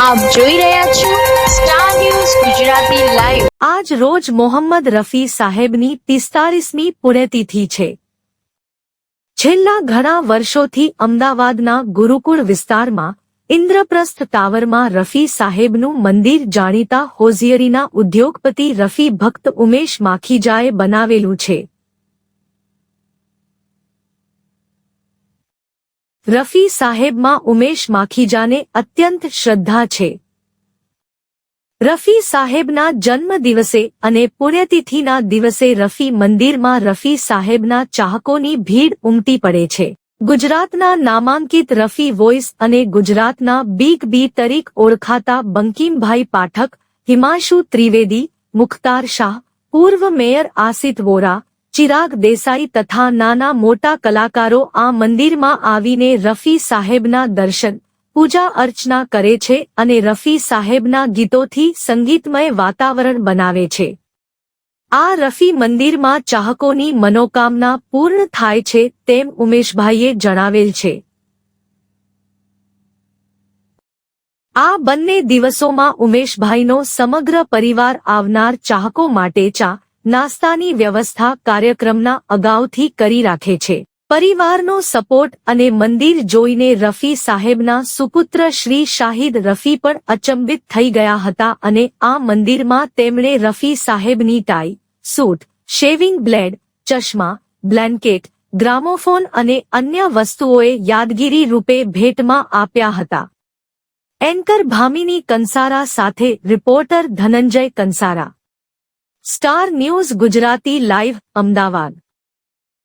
આપ જોઈ રહ્યા છો સ્ટાર ન્યૂઝ ગુજરાતી લાઈવ। આજ રોજ મોહમ્મદ રફી સાહેબની 45મી પુણ્યતિથિ છે। છેલ્લા ઘણા વર્ષોથી અમદાવાદના ગુરુકુળ વિસ્તારમાં ઇન્દ્રપ્રસ્થ ટાવરમાં રફી સાહેબનું મંદિર જાણીતા હોઝિયરીના ઉદ્યોગપતિ રફી ભક્ત ઉમેશ માખીજાએ બનાવેલું છે। રફી સાહેબમાં ઉમેશ માખીજાને અત્યંત શ્રદ્ધા છે। રફી સાહેબના જન્મ દિવસે અને પુણ્યતિથિના દિવસે રફી મંદિરમાં રફી સાહેબના ચાહકોની ભીડ ઉમટી પડે છે। ગુજરાતના નામાંકિત રફી વોઇસ અને ગુજરાતના બિગ બી તરીકે ઓળખાતા બંકિમભાઈ પાઠક, હિમાંશુ ત્રિવેદી, મુખ્તાર શાહ, પૂર્વ મેયર આસિત વોરા, ચિરાગ દેસાઈ તથા નાના મોટા કલાકારો આ મંદિરમાં આવીને રફી સાહેબના દર્શન, પૂજા અર્ચના કરે છે અને રફી સાહેબના ગીતોથી સંગીતમય વાતાવરણ બનાવે છે। આ રફી મંદિરમાં ચાહકોની મનોકામના પૂર્ણ થાય છે તેમ ઉમેશભાઈએ જણાવેલ છે। આ બંને દિવસોમાં ઉમેશભાઈનો સમગ્ર પરિવાર આવનાર ચાહકો માટે ચા નાસ્તાની વ્યવસ્થા કાર્યક્રમના અગાઉથી કરી રાખે છે। પરિવારનો સપોર્ટ અને મંદિર જોઈને રફી સાહેબના સુપુત્ર શ્રી શાહિદ રફી પણ અચંબિત થઈ ગયા હતા અને આ મંદિરમાં તેમણે રફી સાહેબની ટાઈ, સૂટ, શેવિંગ બ્લેડ, ચશ્મા, બ્લેન્કેટ, ગ્રામોફોન અને અન્ય વસ્તુઓએ યાદગીરી રૂપે ભેટમાં આપ્યા હતા। એન્કર ભામિની કંસારા સાથે reporter Dhananjay Kansara, star news Gujarati live, Ahmedabad.